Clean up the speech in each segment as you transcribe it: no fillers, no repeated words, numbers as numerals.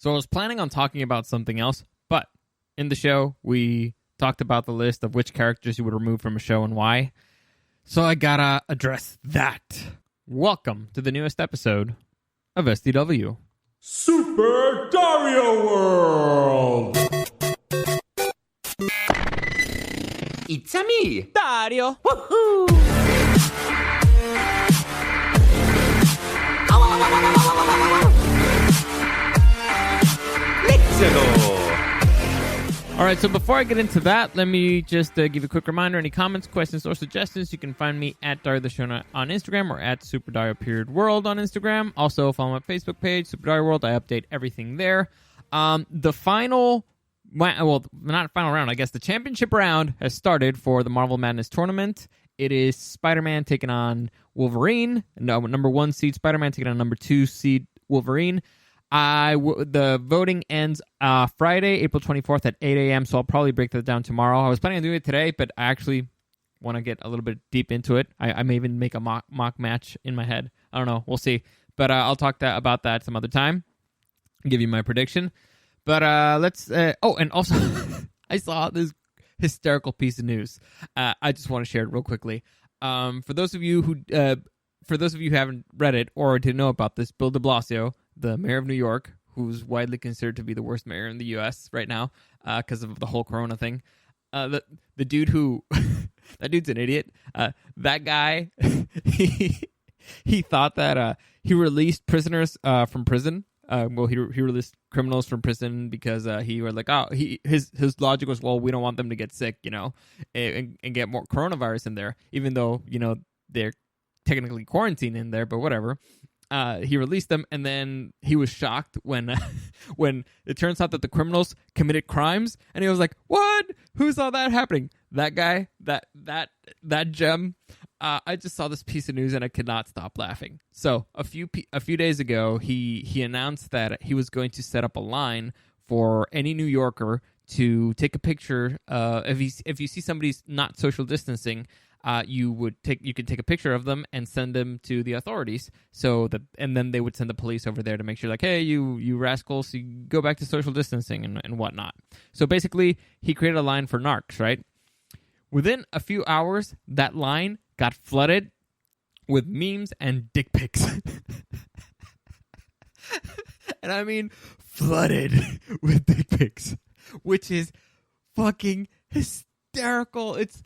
So I was planning on talking about something else, but in the show, we talked about the list of which characters you would remove from a show and why. So I gotta address that. Welcome to the newest episode of SDW. Super Dario World! It's a me, Dario! Woohoo! Let's go! All right, so before I get into that, let me just give a quick reminder. Any comments, questions, or suggestions, you can find me at Dario the Show on Instagram or at Super Dario World on Instagram. Also, follow my Facebook page, Super Dario World. I update everything there. The final, well, not final round, I guess the championship round has started for the Marvel Madness tournament. It is Spider-Man taking on Wolverine. No, number 1 seed Spider-Man taking on number 2 seed Wolverine. The voting ends Friday, April 24th at 8 a.m., so I'll probably break that down tomorrow. I was planning on doing it today, but I actually want to get a little bit deep into it. I may even make a mock match in my head. I don't know. We'll see. But I'll talk about that some other time. Give you my prediction. But let's... and also, I saw this hysterical piece of news. I just want to share it real quickly. For those of you who haven't read it or didn't know about this, Bill de Blasio, the mayor of New York, who's widely considered to be the worst mayor in the U.S. right now because of the whole Corona thing. The dude who... that dude's an idiot. That guy, he thought that he released prisoners from prison. He released criminals from prison because he was like, his logic was, well, we don't want them to get sick, and get more coronavirus in there, even though, they're technically quarantined in there, but whatever. He released them, and then he was shocked when it turns out that the criminals committed crimes, and he was like, "What? Who saw that happening?" That guy, that gem. I just saw this piece of news, and I could not stop laughing. So a few days ago, he announced that he was going to set up a line for any New Yorker to take a picture. If you see somebody's not social distancing. You could take a picture of them and send them to the authorities, and then they would send the police over there to make sure, like, hey, you rascals, you go back to social distancing and whatnot. So basically, he created a line for narcs, right? Within a few hours, that line got flooded with memes and dick pics. And I mean, flooded with dick pics, which is fucking hysterical. It's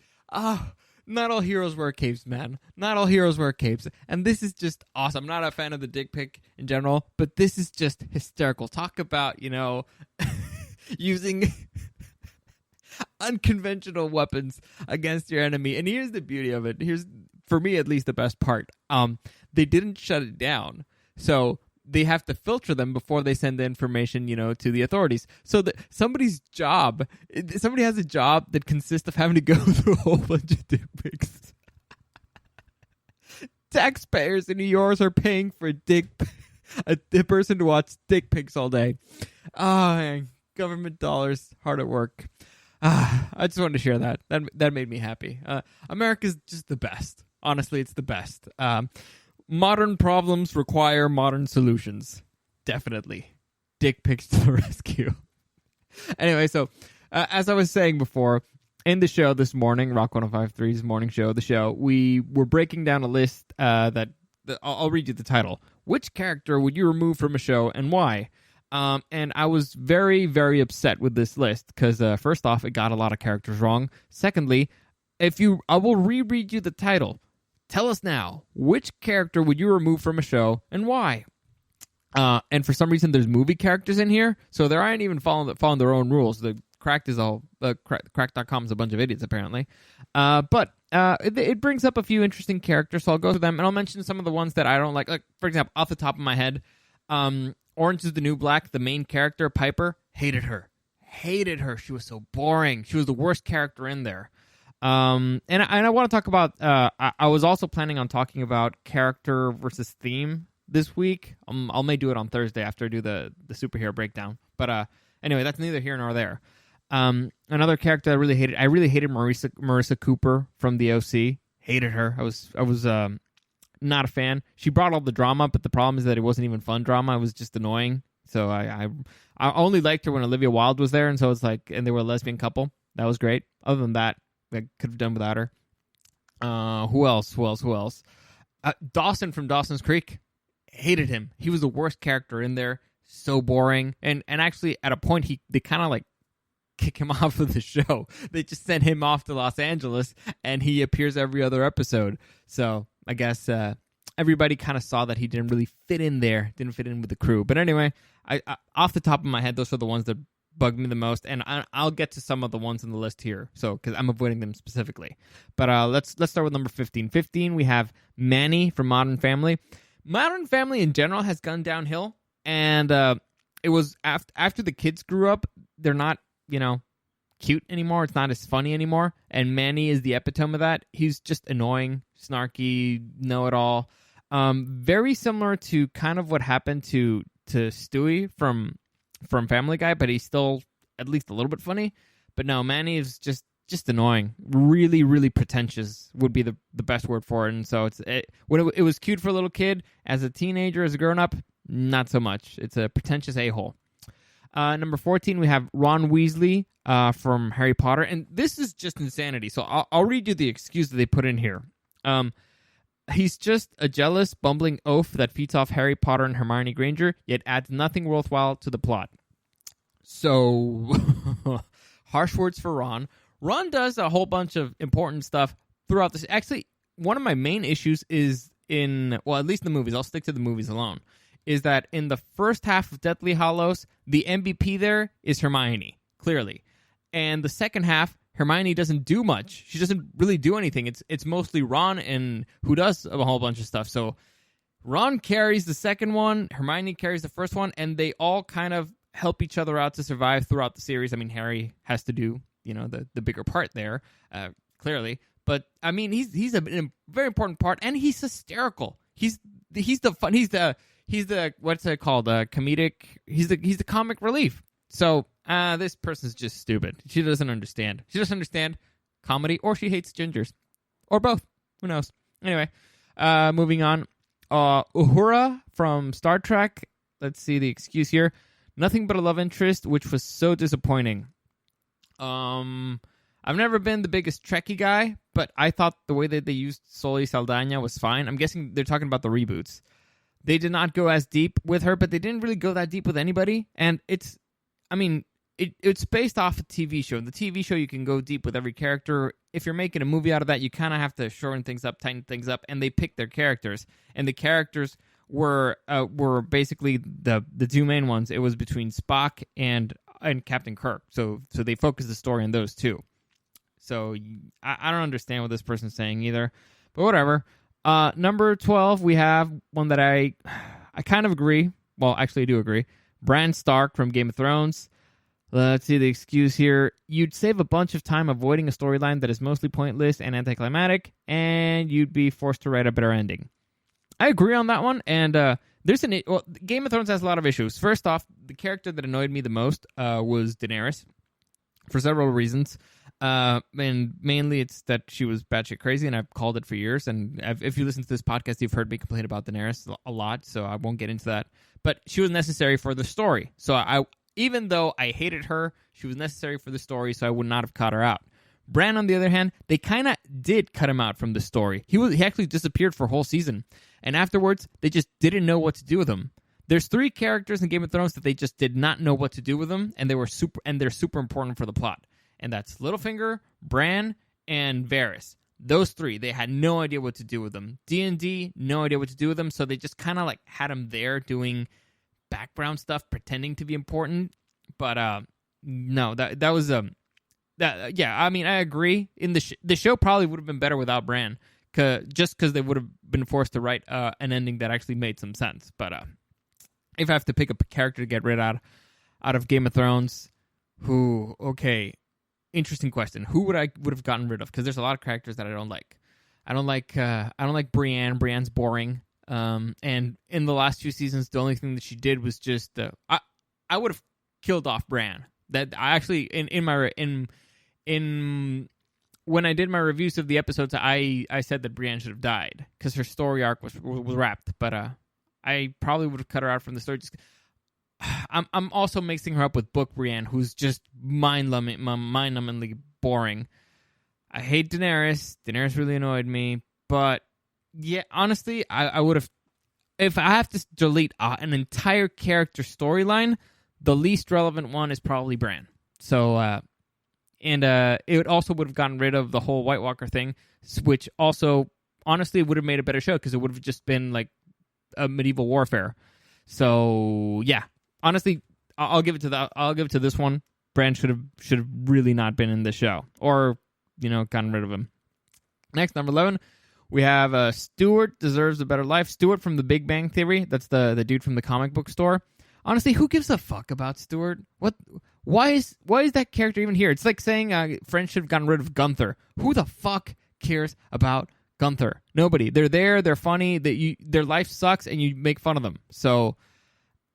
not all heroes wear capes, man. Not all heroes wear capes. And this is just awesome. I'm not a fan of the dick pic in general, but this is just hysterical. Talk about, using unconventional weapons against your enemy. And here's the beauty of it. Here's, for me at least, the best part. They didn't shut it down. So they have to filter them before they send the information, to the authorities. So that somebody has a job that consists of having to go through a whole bunch of dick pics. Taxpayers in New York are paying for a person to watch dick pics all day. Oh, man. Government dollars, hard at work. I just wanted to share that. That made me happy. America's just the best. Honestly, it's the best. Modern problems require modern solutions. Definitely. Dick pics to the rescue. Anyway, so as I was saying before, in the show this morning, Rock 105.3's morning show, we were breaking down a list that I'll read you the title. Which character would you remove from a show and why? And I was very, very upset with this list because first off, it got a lot of characters wrong. Secondly, I will reread you the title. Tell us now, which character would you remove from a show and why? And for some reason, there's movie characters in here, so they aren't even following their own rules. The Cracked is Cracked.com is a bunch of idiots, apparently. But it brings up a few interesting characters, so I'll go through them, and I'll mention some of the ones that I don't like. Like, for example, off the top of my head, Orange is the New Black, the main character, Piper, hated her. She was so boring. She was the worst character in there. And I want to talk about, I was also planning on talking about character versus theme this week. I may do it on Thursday after I do the superhero breakdown. But anyway, that's neither here nor there. Another character I really hated Marissa Cooper from the OC. Hated her. I was not a fan. She brought all the drama, but the problem is that it wasn't even fun drama. It was just annoying. So I only liked her when Olivia Wilde was there, and so it's like, and they were a lesbian couple. That was great. Other than that, I could have done without her. Who else? Dawson from Dawson's Creek. Hated him. He was the worst character in there. So boring. And actually, at a point, they kind of like kick him off of the show. They just sent him off to Los Angeles, and he appears every other episode. So I guess everybody kind of saw that he didn't really fit in there, didn't fit in with the crew. But anyway, I off the top of my head, those are the ones that bugged me the most, and I'll get to some of the ones on the list here, so because I'm avoiding them specifically. But let's start with number 15. 15, we have Manny from Modern Family. Modern Family in general has gone downhill, and it was after the kids grew up, they're not, cute anymore. It's not as funny anymore, and Manny is the epitome of that. He's just annoying, snarky, know-it-all. Very similar to kind of what happened to Stewie from Family Guy, but he's still at least a little bit funny. But no, Manny is just annoying. Really, really pretentious would be the best word for it. And so when it was cute for a little kid, as a teenager, as a grown-up, not so much. It's a pretentious a-hole. Number 14, we have Ron Weasley from Harry Potter. And this is just insanity. So I'll read you the excuse that they put in here. He's just a jealous, bumbling oaf that feeds off Harry Potter and Hermione Granger, yet adds nothing worthwhile to the plot. So, harsh words for Ron. Ron does a whole bunch of important stuff throughout this. Actually, one of my main issues is at least in the movies, I'll stick to the movies alone, is that in the first half of Deathly Hallows, the MVP there is Hermione, clearly. And the second half, Hermione doesn't do much. She doesn't really do anything. It's mostly Ron and who does a whole bunch of stuff. So Ron carries the second one, Hermione carries the first one, and they all kind of help each other out to survive throughout the series. I mean, Harry has to do, the bigger part there, clearly. But I mean, he's a very important part, and he's hysterical. He's the what's it called? Comedic. He's the comic relief. So this person's just stupid. She doesn't understand. She doesn't understand comedy, or she hates gingers, or both. Who knows? Anyway, moving on. Uhura from Star Trek. Let's see the excuse here. Nothing but a love interest, which was so disappointing. I've never been the biggest Trekkie guy, but I thought the way that they used Soli Saldana was fine. I'm guessing they're talking about the reboots. They did not go as deep with her, but they didn't really go that deep with anybody. And it's based off a TV show. The TV show, you can go deep with every character. If you're making a movie out of that, you kind of have to shorten things up, tighten things up, and they picked their characters. And the characters were basically the two main ones. It was between Spock and Captain Kirk. So they focused the story on those two. So I don't understand what this person's saying either, but whatever. Number 12, we have one that I kind of agree. Well, actually, I do agree. Bran Stark from Game of Thrones. Let's see the excuse here. You'd save a bunch of time avoiding a storyline that is mostly pointless and anticlimactic, and you'd be forced to write a better ending. I agree on that one, and Game of Thrones has a lot of issues. First off, the character that annoyed me the most was Daenerys, for several reasons. And mainly it's that she was batshit crazy, and I've called it for years. And if you listen to this podcast, you've heard me complain about Daenerys a lot, so I won't get into that. But she was necessary for the story. So even though I hated her, she was necessary for the story, so I would not have cut her out. Bran, on the other hand, they kind of did cut him out from the story. He actually disappeared for a whole season. And afterwards, they just didn't know what to do with him. There's 3 characters in Game of Thrones that they just did not know what to do with them, and they're super important for the plot. And that's Littlefinger, Bran, and Varys. Those 3, they had no idea what to do with them. D&D, no idea what to do with them, so they just kind of like had them there doing background stuff, pretending to be important. But no, that was yeah. I mean, I agree. In the show probably would have been better without Bran, just because they would have been forced to write an ending that actually made some sense. But if I have to pick a character to get rid out of Game of Thrones, interesting question. Who would have gotten rid of? Because there's a lot of characters that I don't like. I don't like Brienne. Brienne's boring. And in the last 2 seasons, the only thing that she did was just I would have killed off Bran. That I actually when I did my reviews of the episodes, I said that Brienne should have died because her story arc was wrapped. But I probably would have cut her out from the story. I'm also mixing her up with Book Brienne, who's just mind-numbingly boring. I hate Daenerys. Daenerys really annoyed me, but yeah, honestly, I would have. If I have to delete an entire character storyline, the least relevant one is probably Bran. So, it also would have gotten rid of the whole White Walker thing, which also, honestly, would have made a better show because it would have just been like a medieval warfare. So, yeah, honestly, I'll give it to this one. Bran should have really not been in the show, or gotten rid of him. Next, number 11. We have Stuart deserves a better life. Stuart from The Big Bang Theory. That's the dude from the comic book store. Honestly, who gives a fuck about Stuart? What? Why is that character even here? It's like saying Friends should have gotten rid of Gunther. Who the fuck cares about Gunther? Nobody. They're there. They're funny. Their life sucks, and you make fun of them. So,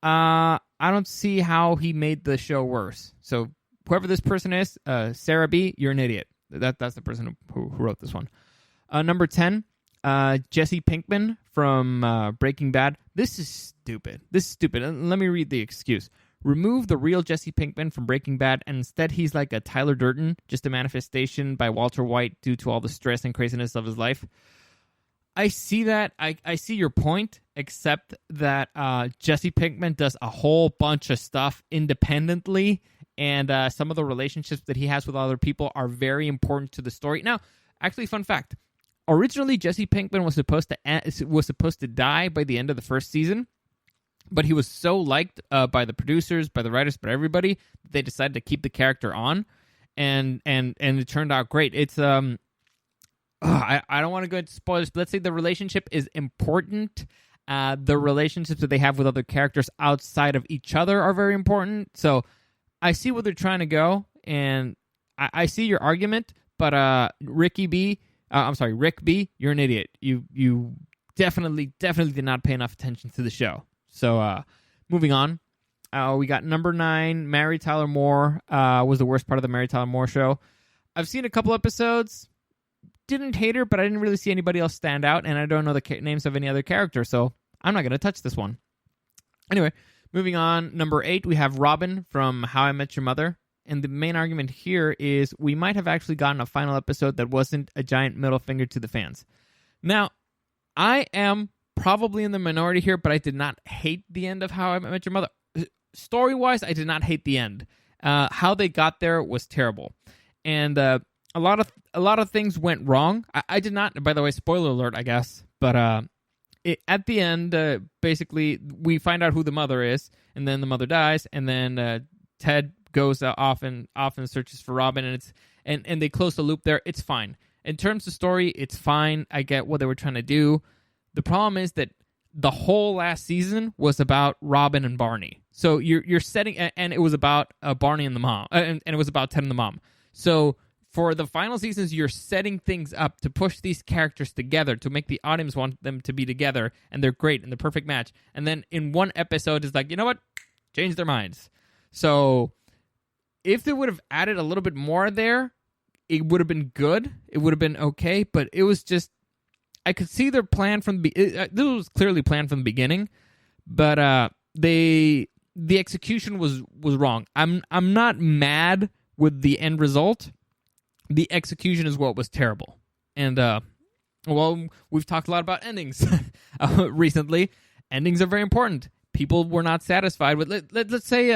I don't see how he made the show worse. So, whoever this person is, Sarah B., you're an idiot. That's the person who wrote this one. Number 10, Jesse Pinkman from Breaking Bad. This is stupid. Let me read the excuse. Remove the real Jesse Pinkman from Breaking Bad, and instead he's like a Tyler Durden, just a manifestation by Walter White due to all the stress and craziness of his life. I see that. I see your point, except that Jesse Pinkman does a whole bunch of stuff independently, and some of the relationships that he has with other people are very important to the story. Now, actually, fun fact. Originally, Jesse Pinkman was supposed to die by the end of the first season, but he was so liked by the producers, by the writers, by everybody, they decided to keep the character on, and it turned out great. It's I don't want to go into spoilers, but let's say the relationship is important. The relationships that they have with other characters outside of each other are very important. So I see where they're trying to go, and I see your argument, but Rick B., you're an idiot. You definitely did not pay enough attention to the show. So, moving on. We got number 9, Mary Tyler Moore was the worst part of the Mary Tyler Moore show. I've seen a couple episodes. Didn't hate her, but I didn't really see anybody else stand out, and I don't know the names of any other characters, so I'm not going to touch this one. Anyway, moving on. Number 8, we have Robin from How I Met Your Mother. And the main argument here is we might have actually gotten a final episode that wasn't a giant middle finger to the fans. Now, I am probably in the minority here, but I did not hate the end of How I Met Your Mother. Story-wise, I did not hate the end. How they got there was terrible. And a lot of things went wrong. I did not, by the way, spoiler alert, I guess. But at the end, basically, we find out who the mother is, and then the mother dies, and then Ted goes off and searches for Robin, and they close the loop there. It's fine. In terms of story, it's fine. I get what they were trying to do. The problem is that the whole last season was about Robin and Barney. So you're setting, and it was about Barney and the mom, and it was about Ted and the mom. So for the final seasons, you're setting things up to push these characters together, to make the audience want them to be together, and they're great and the perfect match. And then in one episode, it's like, you know what? Change their minds. So if they would have added a little bit more there, it would have been good. It would have been okay, but it was just, I could see their plan from this was clearly planned from the beginning, but the execution was wrong. I'm not mad with the end result. The execution is what was terrible. And well, we've talked a lot about endings recently. Endings are very important. People were not satisfied with. Let's say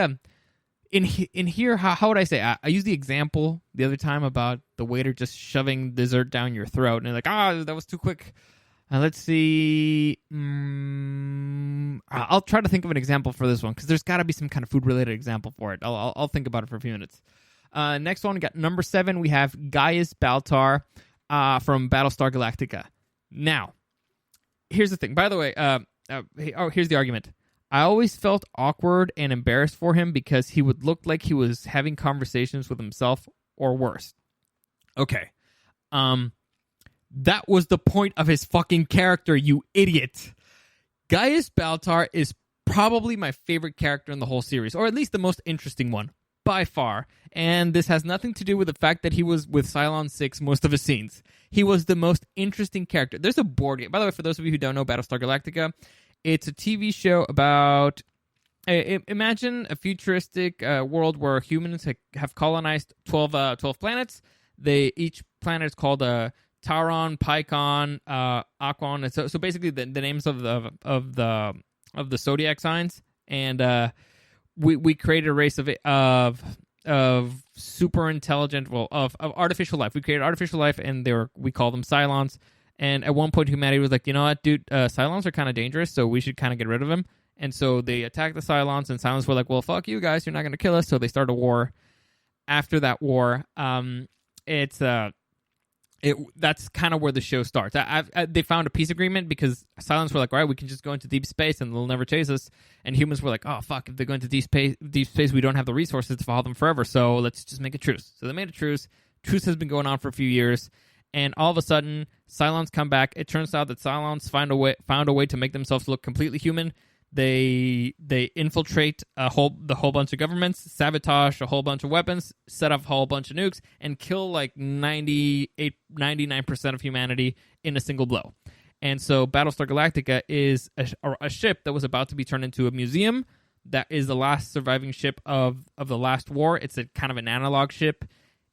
in here, how would I say? I used the example the other time about the waiter just shoving dessert down your throat, and they're like, that was too quick. Let's see. I'll try to think of an example for this one, because there's got to be some kind of food-related example for it. I'll think about it for a few minutes. Next one, we got number 7. We have Gaius Baltar from Battlestar Galactica. Now, here's the thing. By the way, here's the argument. I always felt awkward and embarrassed for him because he would look like he was having conversations with himself or worse. Okay. That was the point of his fucking character, you idiot. Gaius Baltar is probably my favorite character in the whole series, or at least the most interesting one, by far. And this has nothing to do with the fact that he was with Cylon 6 most of his scenes. He was the most interesting character. There's a board game. By the way, for those of you who don't know Battlestar Galactica, it's a TV show about imagine a futuristic world where humans have colonized 12 planets. Each planet is called Tauron, Pycon, Aquan. And so basically the names of the zodiac signs, and we created a race of super intelligent, of artificial life. We created artificial life, and we call them Cylons. And at one point, humanity was like, you know what, dude, Cylons are kind of dangerous, so we should kind of get rid of them. And so they attacked the Cylons, and Cylons were like, well, fuck you guys, you're not going to kill us. So they started a war. After that war, that's kind of where the show starts. They found a peace agreement because Cylons were like, all right, we can just go into deep space and they'll never chase us. And humans were like, oh, fuck, if they go into deep space, we don't have the resources to follow them forever, so let's just make a truce. So they made a truce. Truce has been going on for a few years, and all of a sudden, Cylons come back. It turns out that Cylons found a way to make themselves look completely human. They infiltrate the whole bunch of governments, sabotage a whole bunch of weapons, set off a whole bunch of nukes, and kill like 99% of humanity in a single blow. And so Battlestar Galactica is a ship that was about to be turned into a museum. That is the last surviving ship of the last war. It's a kind of an analog ship,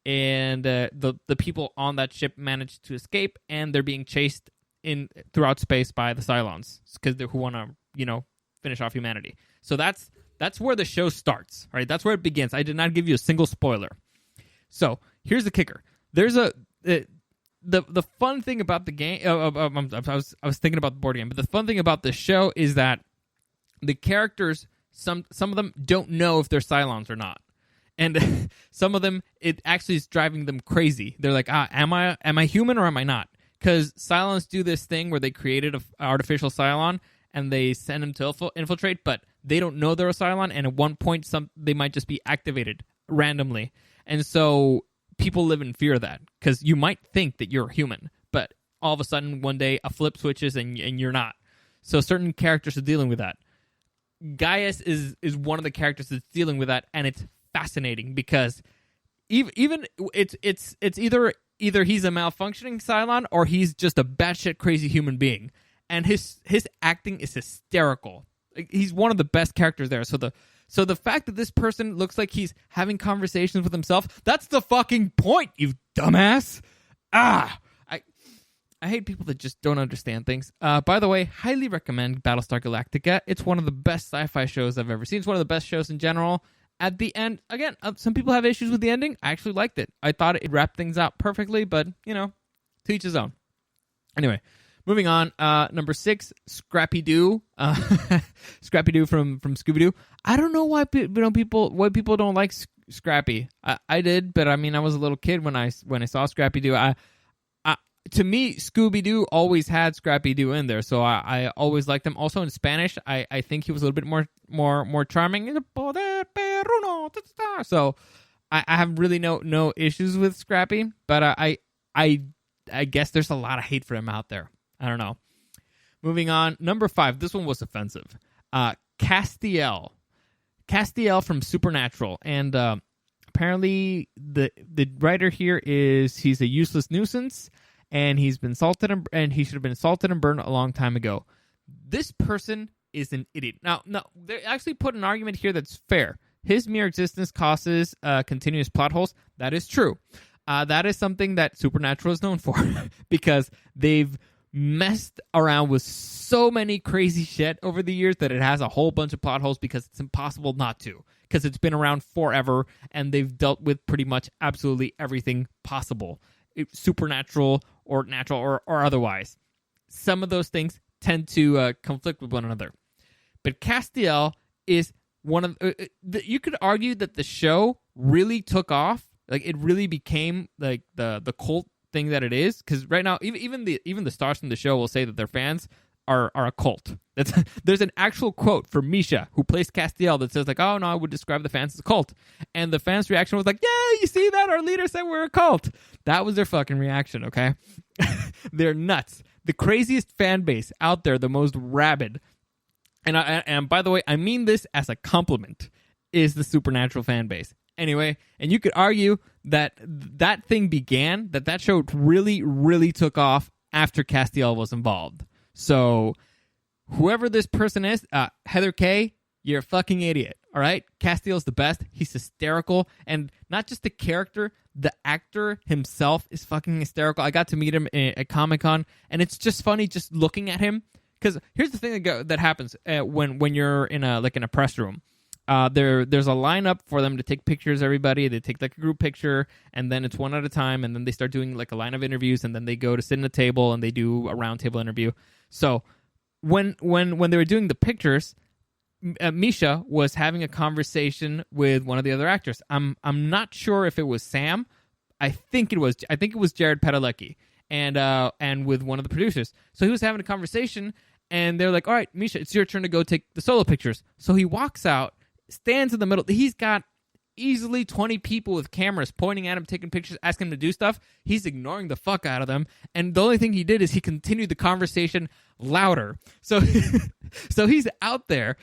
and the people on that ship managed to escape, and they're being chased throughout space by the Cylons because who want to finish off humanity. So that's where the show starts, right? That's where it begins. I did not give you a single spoiler. So here's the kicker. There's the fun thing about the game. I was thinking about the board game, but the fun thing about the show is that the characters, some of them don't know if they're Cylons or not, and some of them it actually is driving them crazy. They're like, am I human or am I not? Because Cylons do this thing where they created an artificial Cylon, and they send them to infiltrate, but they don't know they're a Cylon, and at one point they might just be activated randomly. And so people live in fear of that, because you might think that you're a human, but all of a sudden one day a flip switches and you're not. So certain characters are dealing with that. Gaius is one of the characters that's dealing with that, and it's fascinating because even it's either he's a malfunctioning Cylon or he's just a batshit crazy human being. And his acting is hysterical. He's one of the best characters there. So the fact that this person looks like he's having conversations with himself, that's the fucking point, you dumbass. I hate people that just don't understand things. By the way, highly recommend Battlestar Galactica. It's one of the best sci-fi shows I've ever seen. It's one of the best shows in general. At the end, again, some people have issues with the ending. I actually liked it. I thought it wrapped things out perfectly, but, to each his own. Anyway. Moving on, number 6, Scrappy Doo. Scrappy Doo from Scooby Doo. I don't know why people don't like Scrappy. I did, but I mean, I was a little kid when I saw Scrappy Doo. To me, Scooby Doo always had Scrappy Doo in there, so I always liked him. Also in Spanish, I think he was a little bit more charming. So I have really no issues with Scrappy, but I guess there's a lot of hate for him out there. I don't know. Moving on, number 5. This one was offensive. Castiel. Castiel from Supernatural. And apparently the writer here he's a useless nuisance, and he's been salted and he should have been salted and burned a long time ago. This person is an idiot. Now, they actually put an argument here that's fair. His mere existence causes continuous plot holes. That is true. That is something that Supernatural is known for because they've messed around with so many crazy shit over the years that it has a whole bunch of plot holes because it's impossible not to, because it's been around forever and they've dealt with pretty much absolutely everything possible, supernatural or natural or otherwise. Some of those things tend to conflict with one another. But Castiel is one of you could argue that the show really took off. Like, it really became like the cult thing that it is, because right now even the stars from the show will say that their fans are a cult. There's an actual quote from Misha, who plays Castiel, that says like, "Oh no, I would describe the fans as a cult," and the fans' reaction was like, "Yeah, you see that? Our leader said we're a cult." That was their fucking reaction. Okay, they're nuts. The craziest fan base out there, the most rabid, and by the way, I mean this as a compliment, is the Supernatural fan base. Anyway, and you could argue that thing began, that show really, really took off after Castiel was involved. So whoever this person is, Heather Kay, you're a fucking idiot. All right, Castiel's the best. He's hysterical, and not just the character, the actor himself is fucking hysterical. I got to meet him at Comic-Con, and it's just funny just looking at him. Because here's the thing that happens when you're in a press room. There's a lineup for them to take pictures. Everybody, they take like a group picture, and then it's one at a time, and then they start doing like a line of interviews, and then they go to sit in a table and they do a round table interview. So when they were doing the pictures, Misha was having a conversation with one of the other actors. I'm not sure if it was Sam. I think it was Jared Padalecki, and with one of the producers. So he was having a conversation, and they're like, "All right, Misha, it's your turn to go take the solo pictures." So he walks out, stands in the middle. He's got easily 20 people with cameras pointing at him, taking pictures, asking him to do stuff. He's ignoring the fuck out of them, and the only thing he did is he continued the conversation louder. So so he's out there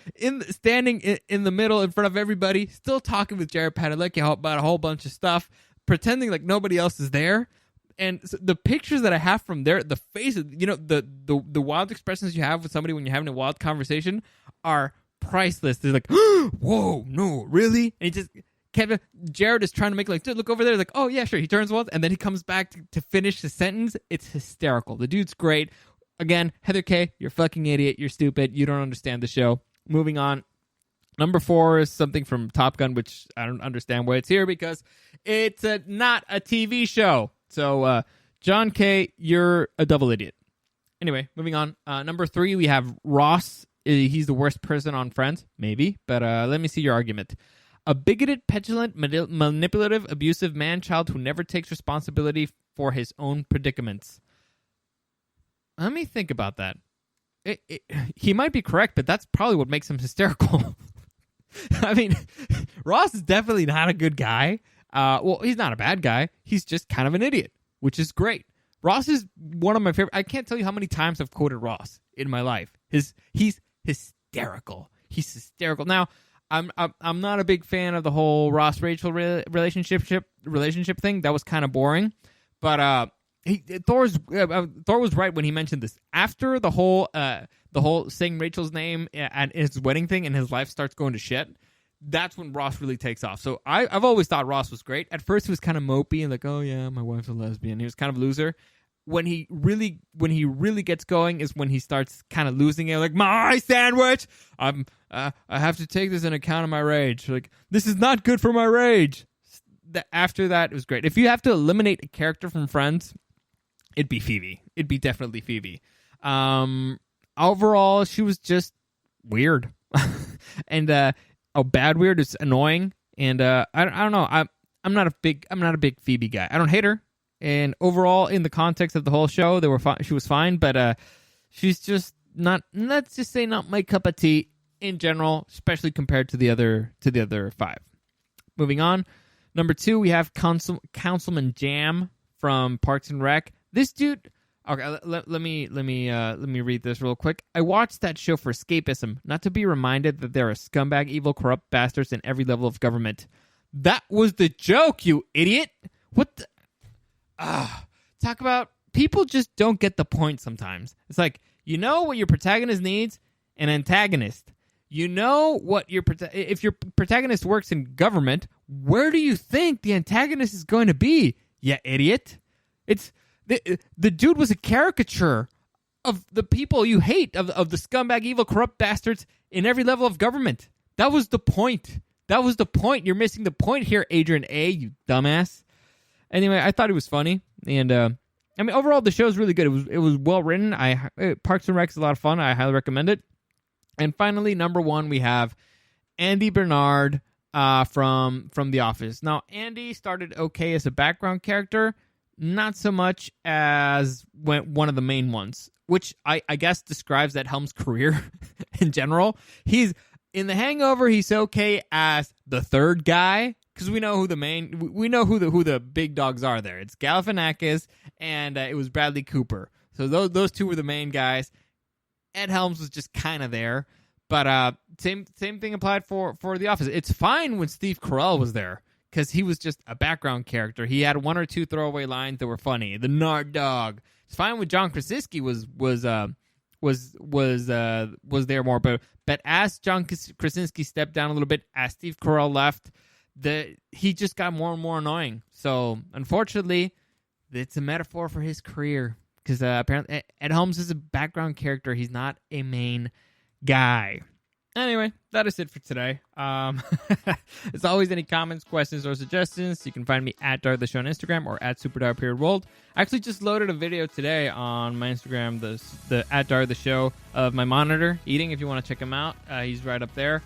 standing in the middle in front of everybody, still talking with Jared Padalecki about a whole bunch of stuff, pretending like nobody else is there. And so the pictures that I have from there, the faces, the wild expressions you have with somebody when you're having a wild conversation are priceless. They're like, whoa, no, really? And Jared is trying to make like, dude, look over there. Like, oh yeah, sure. He turns once, and then he comes back to finish the sentence. It's hysterical. The dude's great. Again, Heather K., you're a fucking idiot. You're stupid. You don't understand the show. Moving on. Number 4 is something from Top Gun, which I don't understand why it's here because it's not a TV show. So, John K., you're a double idiot. Anyway, moving on. Number 3, we have Ross. He's the worst person on Friends. Maybe, but let me see your argument. A bigoted, petulant, manipulative, abusive man-child who never takes responsibility for his own predicaments. Let me think about that. He might be correct, but that's probably what makes him hysterical. I mean, Ross is definitely not a good guy. Well, he's not a bad guy. He's just kind of an idiot, which is great. Ross is one of my favorite. I can't tell you how many times I've quoted Ross in my life. He's hysterical. He's hysterical. Now, I'm not a big fan of the whole Ross Rachel relationship thing. That was kind of boring. But Thor was right when he mentioned this. After the whole saying Rachel's name at his wedding thing and his life starts going to shit, that's when Ross really takes off. So I've always thought Ross was great. At first he was kind of mopey and like, oh yeah, my wife's a lesbian. He was kind of a loser. When he really gets going is when he starts kind of losing it. Like, my sandwich, I have to take this in account of my rage. Like, this is not good for my rage. After that, it was great. If you have to eliminate a character from Friends, it'd be Phoebe. It'd be definitely Phoebe. Overall, she was just weird, and bad weird is annoying. And I don't know. I'm not a big Phoebe guy. I don't hate her. And overall, in the context of the whole show, she was fine. But she's just not. Let's just say not my cup of tea in general, especially compared to the other 5. Moving on. Number 2, we have Councilman Jam from Parks and Rec. This dude. Okay, let me read this real quick. I watched that show for escapism, not to be reminded that there are scumbag, evil, corrupt bastards in every level of government. That was the joke, you idiot. What the? Talk about people just don't get the point sometimes. It's like, you know what your protagonist needs? An antagonist. You know what if your protagonist works in government, where do you think the antagonist is going to be? You idiot. It's the dude was a caricature of the people you hate, of the scumbag, evil, corrupt bastards in every level of government. That was the point. You're missing the point here, Adrian A., you dumbass. Anyway, I thought it was funny, and I mean, overall, the show's really good. It was well written. Parks and Rec is a lot of fun. I highly recommend it. And finally, number 1, we have Andy Bernard from The Office. Now, Andy started okay as a background character, not so much as one of the main ones, which I guess describes that Helm's career in general. He's in The Hangover. He's okay as the third guy. Because we know who the big dogs are there. It's Galifianakis and it was Bradley Cooper. So those two were the main guys. Ed Helms was just kind of there, but same thing applied for The Office. It's fine when Steve Carell was there because he was just a background character. He had 1 or 2 throwaway lines that were funny. The Nard Dog. It's fine when John Krasinski was was there more. But as John Krasinski stepped down a little bit, as Steve Carell left, he just got more and more annoying. So unfortunately, it's a metaphor for his career, because apparently Ed Helms is a background character. He's not a main guy. Anyway, that is it for today. As always, any comments, questions, or suggestions, you can find me at Dario the Show on Instagram or at SuperDarioPeriodWorld. I actually just loaded a video today on my Instagram, the at Dario the Show, of my monitor eating. If you want to check him out, he's right up there.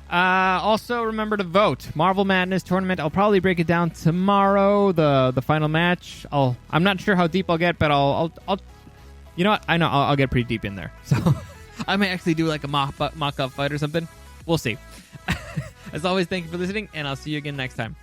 Also, remember to vote. Marvel Madness tournament. I'll probably break it down tomorrow. The final match. I'm not sure how deep I'll get, but I'll you know what? I know I'll get pretty deep in there. So I may actually do like a mock-up fight or something. We'll see. As always, thank you for listening, and I'll see you again next time.